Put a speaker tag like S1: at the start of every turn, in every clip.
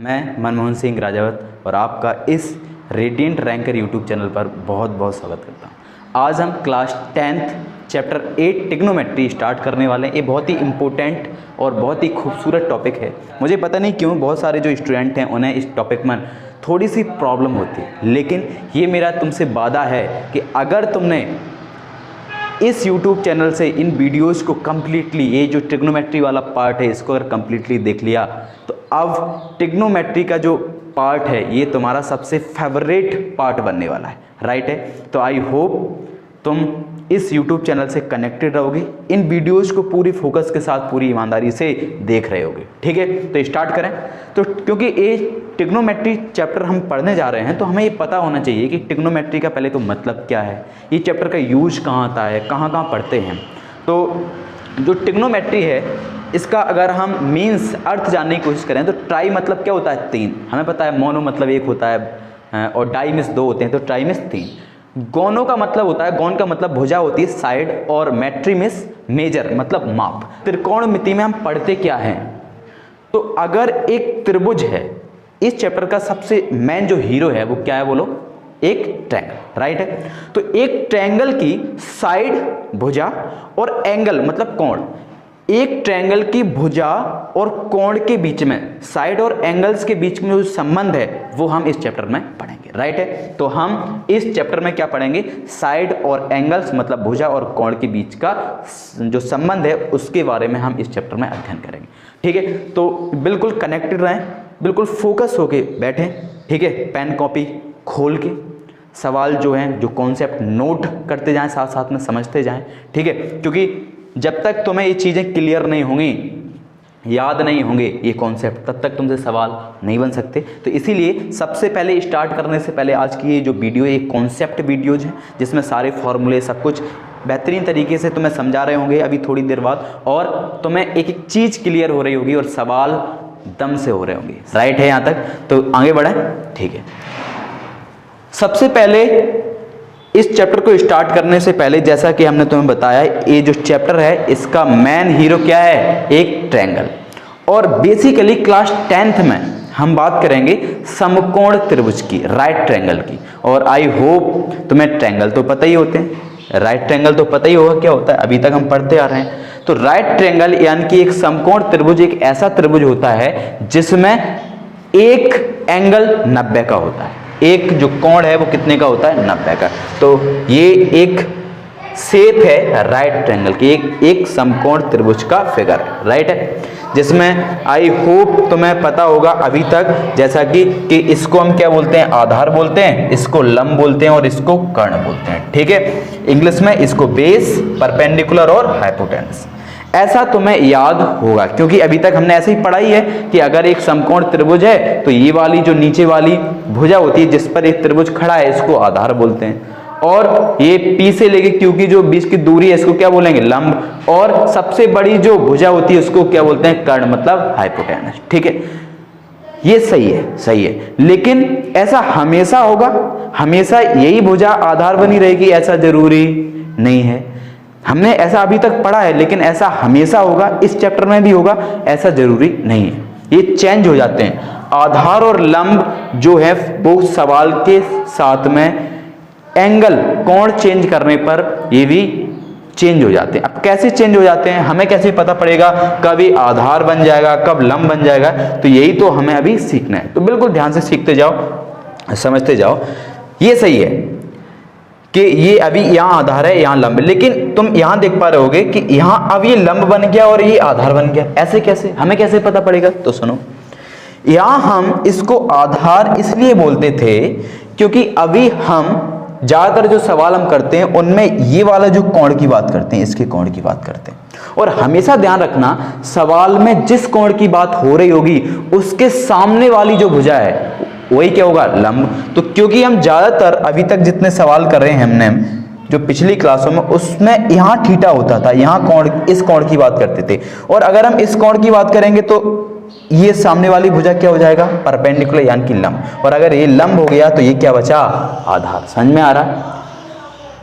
S1: मैं मनमोहन सिंह राजावत और आपका इस रेडिएंट रैंकर यूट्यूब चैनल पर बहुत बहुत स्वागत करता हूं। आज हम class 10th chapter 8 trigonometry start करने वाले हैं। ये बहुत ही इम्पोर्टेंट और बहुत ही खूबसूरत टॉपिक है। मुझे पता नहीं क्यों बहुत सारे जो स्टूडेंट हैं उन्हें इस टॉपिक में थोड़ी सी प्रॉब्लम होती है, लेकिन ये मेरा तुमसे वादा है कि अगर तुमने इस YouTube चैनल से इन वीडियोस को कम्प्लीटली, ये जो ट्रिग्नोमेट्री वाला पार्ट है इसको अगर कम्प्लीटली देख लिया तो अब ट्रिग्नोमेट्री का जो पार्ट है ये तुम्हारा सबसे फेवरेट पार्ट बनने वाला है, राइट है। तो आई होप तुम इस YouTube चैनल से कनेक्टेड रहोगे, इन वीडियोस को पूरी फोकस के साथ पूरी ईमानदारी से देख रहे होगे, ठीक है। तो स्टार्ट करें। तो क्योंकि ये ट्रिग्नोमेट्री चैप्टर हम पढ़ने जा रहे हैं तो हमें ये पता होना चाहिए कि ट्रिग्नोमेट्री का पहले तो मतलब क्या है, ये चैप्टर का यूज कहाँ आता है, कहाँ कहाँ पढ़ते हैं। तो जो ट्रिग्नोमेट्री है इसका अगर हम मीन्स अर्थ जानने की कोशिश करें तो ट्राई मतलब क्या होता है, तीन। हमें पता है मोनो मतलब एक होता है और डाई मीन्स दो होते हैं, तो ट्राई मीन्स तीन। गोनो का मतलब होता है, गौन का मतलब भुजा होती है साइड, और मैट्री मीन्स मेजर मतलब माप। त्रिकोणमिति में हम पढ़ते क्या हैं, तो अगर एक त्रिभुज है, इस चैप्टर का सबसे मेन जो हीरो है वो क्या है बोलो, एक ट्रायंगल, राइट है। तो एक ट्रायंगल की साइड, भुजा और एंगल मतलब कोण, एक ट्रायंगल की भुजा और कोण के बीच में, साइड और एंगल्स के बीच में जो संबंध है वो हम इस चैप्टर में पढ़ेंगे, राइट है। तो हम इस चैप्टर में क्या पढ़ेंगे, साइड और एंगल्स मतलब भुजा और कोण के बीच का जो संबंध है उसके बारे में हम इस चैप्टर में अध्ययन करेंगे, ठीक है। तो बिल्कुल कनेक्टेड रहें, बिल्कुल फोकस होके बैठें, ठीक है। पेन कॉपी खोल के सवाल जो हैं, जो कॉन्सेप्ट नोट करते जाएं, साथ साथ में समझते जाएं, ठीक है। क्योंकि जब तक तुम्हें ये चीज़ें क्लियर नहीं होंगी, याद नहीं होंगे ये कॉन्सेप्ट, तब तक तुमसे सवाल नहीं बन सकते। तो इसीलिए सबसे पहले स्टार्ट करने से पहले आज की ये जो वीडियो है, एक कॉन्सेप्ट वीडियोज है जिसमें सारे फॉर्मूले सब कुछ बेहतरीन तरीके से तुम्हें समझा रहे होंगे अभी थोड़ी देर बाद, और तुम्हें एक एक चीज़ क्लियर हो रही होगी और सवाल दम से हो रहे होंगे, राइट है यहाँ तक। तो आगे बढ़ें, ठीक है। सबसे पहले इस चैप्टर को स्टार्ट करने से पहले जैसा कि हमने तुम्हें बताया, ये जो चैप्टर है इसका मेन हीरो क्या है, एक ट्रायंगल। और बेसिकली क्लास 10th में हम बात करेंगे समकोण त्रिभुज की, राइट ट्रायंगल की। और आई होप तुम्हें ट्रायंगल तो पता ही होते हैं, राइट ट्रायंगल तो पता ही होगा क्या होता है, अभी तक हम पढ़ते आ रहे हैं। तो राइट ट्रायंगल यानी कि एक समकोण त्रिभुज एक ऐसा त्रिभुज होता है जिसमें एक एंगल 90 का होता है, एक जो कोण है वो कितने का होता है, 90 का। तो ये एक शेप है राइट ट्रायंगल की, एक समकोण त्रिभुज का फिगर है, राइट है। जिसमें आई होप तुम्हें पता होगा अभी तक, जैसा कि इसको हम क्या बोलते हैं, आधार बोलते हैं, इसको लंब बोलते हैं और इसको कर्ण बोलते हैं, ठीक है। इंग्लिश में इसको बेस, परपेंडिकुलर और हाइपोटेनस। ऐसा तुम्हें याद होगा क्योंकि अभी तक हमने ऐसे ही पढ़ाई है कि अगर एक समकोण त्रिभुज है तो ये वाली जो नीचे वाली भुजा होती है जिस पर एक त्रिभुज खड़ा है इसको आधार बोलते हैं, और ये पी से लेके क्यू की जो बीच की दूरी है इसको क्या बोलेंगे, लंब, और सबसे बड़ी जो भुजा होती है उसको क्या बोलते हैं, कर्ण मतलब हाइपोटेनस, ठीक है। ये सही है, सही है। लेकिन ऐसा हमेशा होगा, हमेशा यही भुजा आधार बनी रहेगी ऐसा जरूरी नहीं है। हमने ऐसा अभी तक पढ़ा है लेकिन ऐसा हमेशा होगा, इस चैप्टर में भी होगा ऐसा जरूरी नहीं है, ये चेंज हो जाते हैं। आधार और लंब जो है वो सवाल के साथ में एंगल, कोण चेंज करने पर ये भी चेंज हो जाते हैं। अब कैसे चेंज हो जाते हैं, हमें कैसे पता पड़ेगा कब ये आधार बन जाएगा, कब लंब बन जाएगा, तो यही तो हमें अभी सीखना है। तो बिल्कुल ध्यान से सीखते जाओ, समझते जाओ। ये सही है कि ये अभी यहाँ आधार है, यहाँ लंब, लेकिन तुम यहाँ देख पा रहे होगे कि यहाँ अब ये लंब बन गया और ये आधार बन गया, ऐसे कैसे, हमें कैसे पता पड़ेगा। तो सुनो, यहाँ हम इसको आधार इसलिए बोलते थे क्योंकि अभी हम ज्यादातर जो सवाल हम करते हैं उनमें ये वाला जो कोण की बात करते हैं, इसके कोण की बात करते हैं। और हमेशा ध्यान रखना, सवाल में जिस कोण की बात हो रही होगी उसके सामने वाली जो भुजा है वही क्या होगा, लंब। तो क्योंकि हम ज्यादातर अभी तक जितने सवाल कर रहे हैं हमने जो पिछली क्लासों में, उसमें यहाँ थीटा होता था, यहाँ कोण, इस कोण की बात करते थे। और अगर हम इस कोण की बात करेंगे तो ये सामने वाली भुजा क्या हो जाएगा, परपेंडिकुलर यानी कि लंब। और अगर ये लंब हो गया तो ये क्या बचा, आधार। समझ में आ रहा है।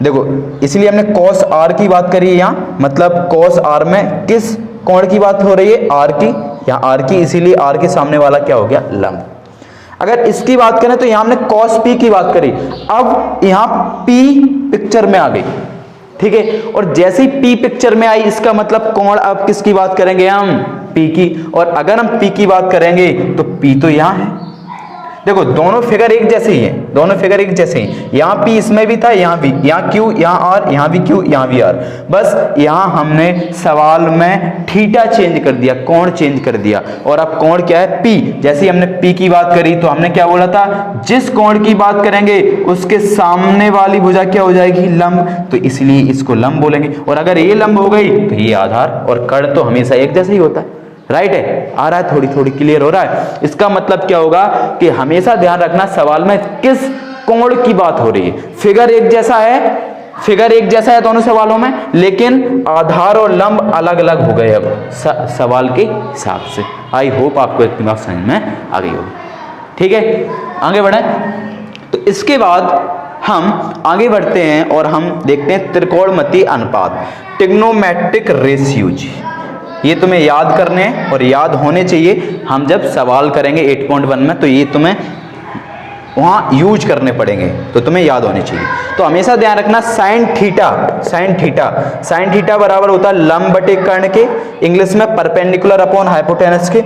S1: देखो इसलिए हमने cos r की बात करी है यहाँ, मतलब cos r में किस कोण की बात हो रही है, r की, यहाँ आर की, इसीलिए आर के सामने वाला क्या हो गया, लंब। अगर इसकी बात करें तो यहाँ हमने cos p की बात करी, अब यहाँ p पिक्चर में आ गई, ठीक है। और जैसे ही p पिक्चर में आई, इसका मतलब कोण अब किसकी बात करेंगे हम, p की। और अगर हम p की बात करेंगे तो p तो यहाँ है, देखो दोनों फिगर एक जैसे ही हैं, दोनों फिगर एक जैसे ही, यहाँ p इसमें भी था, यहाँ भी, यहाँ q, यहाँ r, यहाँ भी q, यहाँ भी r। बस यहाँ हमने सवाल में थीटा चेंज कर दिया, कोण चेंज कर दिया। और अब कोण क्या है, p। जैसे ही हमने p की बात करी तो हमने क्या बोला था, जिस कोण की बात करेंगे उसके सामने वाली भुजा क्या हो जाएगी, लंब, तो इसलिए इसको लंब बोलेंगे। और अगर ये लंब हो गई तो ये आधार, और कर्ण तो हमेशा एक जैसा ही होता है, राइट है। आ रहा है, थोड़ी थोड़ी क्लियर हो रहा है। इसका मतलब क्या होगा कि हमेशा ध्यान रखना सवाल में किस कोण की बात हो रही है। फिगर एक जैसा है, फिगर एक जैसा है दोनों सवालों में, लेकिन आधार और लंब अलग अलग हो गए अब सवाल के हिसाब से। आई होप आपको एक बात समझ में आ गई होगी, ठीक है। आगे बढ़े तो इसके बाद हम आगे बढ़ते हैं और हम देखते हैं त्रिकोणमितीय अनुपात, ट्रिग्नोमेट्रिक रेशियोज। ये तुम्हें याद करने हैं और याद होने चाहिए। हम जब सवाल करेंगे 8.1 में तो ये तुम्हें वहाँ यूज करने पड़ेंगे, तो तुम्हें याद होने चाहिए। तो हमेशा ध्यान रखना साइन थीटा, साइन थीटा बराबर होता है लंब बटे कर्ण के, इंग्लिश में परपेंडिकुलर अपॉन हाइपोटेनस के।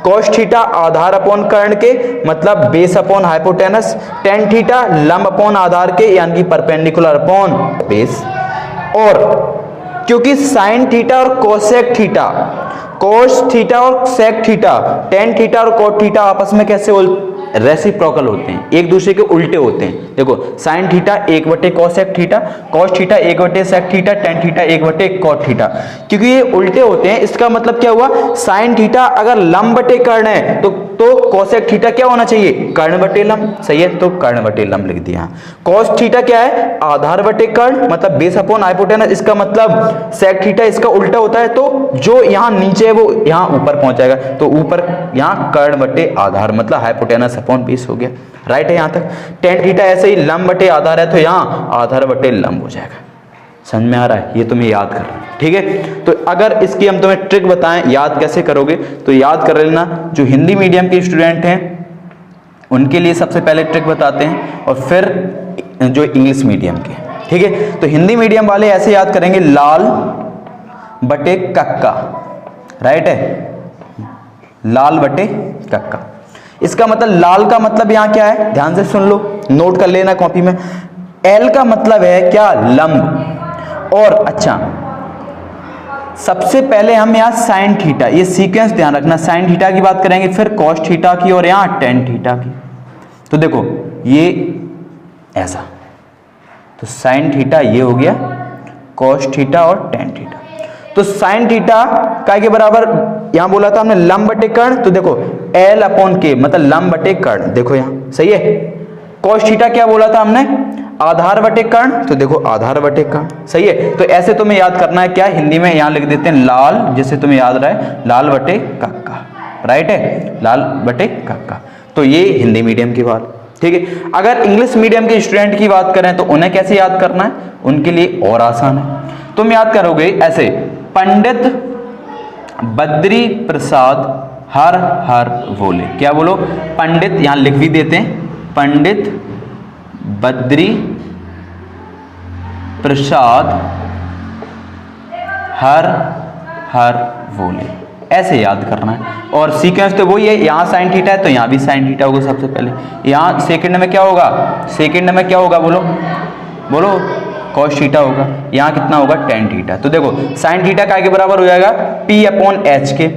S1: कॉस थीटा आधार अपॉन कर्ण के, मतलब base upon hypotenuse. Tan theta लंब अपॉन आधार के, यानी कि परपेंडिकुलर अपॉन बेस। और क्योंकि साइन थीटा और कोसेक थीटा, कोस थीटा और सेक थीटा, टेन थीटा और कोट थीटा आपस में कैसे रेसिप्रोकल होते हैं, एक दूसरे के उल्टे होते हैं। देखो sine theta 1/cos cosec theta, cos theta 1/sec theta, tan theta 1/cot cot theta. क्योंकि ये उल्टे होते हैं, इसका मतलब क्या हुआ, साइन थीटा अगर लंब बटे कर्ण है तो कोसेक थीटा क्या होना चाहिए, कर्ण बटे लंब, सही है, तो कर्ण बटे लंब लिख दिया। कॉस थीटा क्या है, आधार बटे कर्ण, मतलब बेस अपॉन हाइपोटेनस। इसका मतलब सेक थीटा इसका उल्टा होता है, तो जो यहाँ नीचे है वो यहाँ ऊपर पहुंच जाएगा, तो ऊपर यहाँ कर्ण बटे आधार, मतलब हाइपोटेनस अपॉन बेस हो गया, राइट है यहाँ तक। टेन थीटा ऐसे ही लंब बटे आधार है, तो यहाँ आधार बटे लंब हो जाएगा। समझ में आ रहा है, ये तुम्हें याद करना है, ठीक है। तो अगर इसकी हम तुम्हें ट्रिक बताएं याद कैसे करोगे, तो याद कर लेना। जो हिंदी मीडियम के स्टूडेंट हैं उनके लिए सबसे पहले ट्रिक बताते हैं, और फिर जो इंग्लिश मीडियम के, ठीक है। तो हिंदी मीडियम वाले ऐसे याद करेंगे, लाल बटे कक्का, राइट है, लाल बटे कक्का। इसका मतलब लाल का मतलब यहां क्या है, ध्यान से सुन लो, नोट कर लेना कॉपी में। एल का मतलब है क्या, लंब। और अच्छा, सबसे पहले हम यहाँ साइन थीटा, ये सीक्वेंस ध्यान रखना, साइन थीटा की बात करेंगे, फिर कॉस थीटा की, और यहाँ टेन थीटा की। तो देखो ये ऐसा, तो साइन थीटा ये हो गया, कॉस थीटा और टेन थीटा। तो साइन थीटा काय के बराबर यहां बोला था हमने, लंब बटे कर्ण, तो देखो एल अपॉन के, मतलब लंब बटे कर्ण, देखो यहां सही है। कॉस थीटा क्या बोला था हमने, आधार बटे कर्ण, तो देखो आधार बटे कर्ण, सही है। तो ऐसे तुम्हें याद करना है, क्या हिंदी में यहां लिख देते हैं लाल, जिससे तुम्हें याद रहा है लाल बटे कक्का, राइट है, लाल बटे कक्का। तो ये हिंदी मीडियम की बात, ठीक है। अगर इंग्लिश मीडियम के स्टूडेंट की बात करें तो उन्हें कैसे याद करना है, उनके लिए और आसान है। तुम याद करोगे ऐसे, पंडित बद्री प्रसाद हर हर बोले, क्या बोलो, पंडित, यहां लिख भी देते हैं, पंडित बद्री प्रसाद हर हर बोले, ऐसे याद करना है। और सीक्वेंस तो वही है, यहाँ साइन थीटा है तो यहाँ भी साइन थीटा होगा सबसे पहले। यहाँ सेकंड में क्या होगा, सेकंड में क्या होगा, बोलो बोलो, कॉस थीटा होगा। यहाँ कितना होगा, टेन थीटा। तो देखो साइन थीटा काय के बराबर हो जाएगा, P upon H K,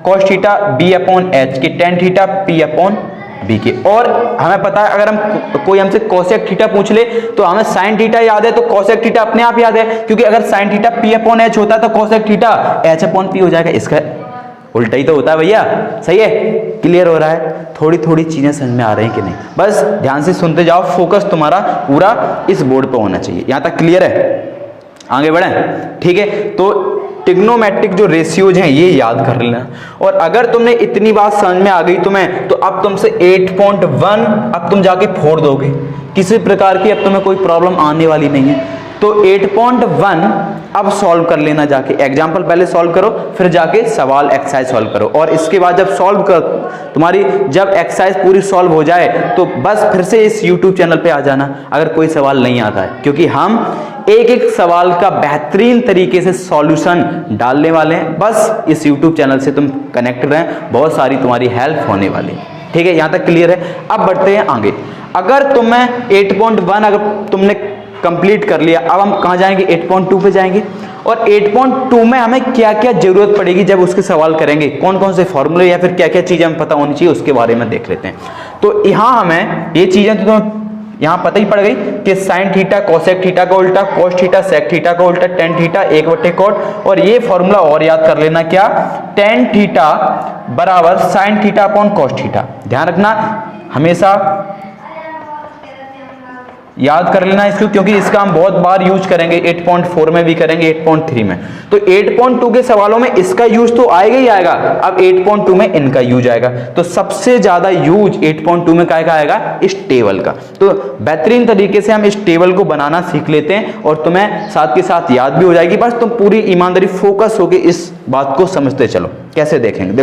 S1: cos theta B upon H K, tan theta P upon B K. और हमें पता है, अगर हम कोई हमसे कोसेक थीटा पूछ ले तो हमें साइन थीटा याद है, तो कोसेक थीटा अपने आप याद है, क्योंकि अगर sine theta P upon H होता है तो cosec theta H upon P हो जाएगा। इसका उल्टा ही तो होता है भैया, सही है, क्लियर हो रहा है। थोड़ी थोड़ी चीजें समझ में आ रही हैं कि नहीं, बस ध्यान से सुनते जाओ, फोकस तुम्हारा पूरा इस बोर्ड पे होना चाहिए। यहां तक क्लियर है, आगे बढ़े, ठीक है। तो ट्रिग्नोमेट्रिक जो रेशियोज हैं ये याद कर लेना। और अगर तुमने इतनी बात समझ में आ गई तुम्हें, तो अब तुमसे 8.1 अब तुम जाके फोड़ दोगे, किसी प्रकार की अब तुम्हें कोई प्रॉब्लम आने वाली नहीं है। तो 8.1 अब सॉल्व कर लेना, जाके एग्जाम्पल पहले सॉल्व करो, फिर जाके सवाल एक्सरसाइज सॉल्व करो। और इसके बाद जब सॉल्व कर तुम्हारी जब एक्सरसाइज पूरी सॉल्व हो जाए तो बस फिर से इस यूट्यूब चैनल पे आ जाना अगर कोई सवाल नहीं आता है, क्योंकि हम एक एक सवाल का बेहतरीन तरीके से सॉल्यूशन डालने वाले हैं। बस इस यूट्यूब चैनल से तुम कनेक्ट रहें, बहुत सारी तुम्हारी हेल्प होने वाली है। ठीक है, यहाँ तक क्लियर है। अब बढ़ते हैं आगे। अगर तुम्हें 8.1 अगर तुमने कंप्लीट कर लिया, अब हम कहाँ जाएंगे, 8.2 पे जाएंगे। और 8.2 में हमें क्या क्या जरूरत पड़ेगी जब उसके सवाल करेंगे, कौन कौन से फॉर्मूले या फिर क्या क्या चीजें हमें पता होनी चाहिए, उसके बारे में देख लेते हैं। तो यहाँ हमें ये चीजें तो तुम्हें यहाँ पता ही पड़ गई कि साइन थीटा कोसेक थीटा का उल्टा, कोस थीटा सेक थीटा का उल्टा, टेन थीटा 1/cot। और ये फॉर्मूला और याद कर लेना, क्या, टेन थीटा बराबर sine theta upon cos theta. ध्यान रखना, हमेशा याद कर लेना इसको, क्योंकि इसका हम बहुत बार यूज करेंगे, 8.4 में भी करेंगे, 8.3 में। तो 8.2 के सवालों में इसका यूज तो आएगा ही आएगा, अब 8.2 में इनका यूज आएगा। तो सबसे ज्यादा यूज 8.2 में क्या आएगा, इस टेबल का। तो बेहतरीन तरीके से हम इस टेबल को बनाना सीख लेते हैं और तुम्हें साथ के साथ याद भी हो जाएगी। बस तुम पूरी ईमानदारी फोकस होकर इस बात को समझते चलो। कैसे देखेंगे, देखो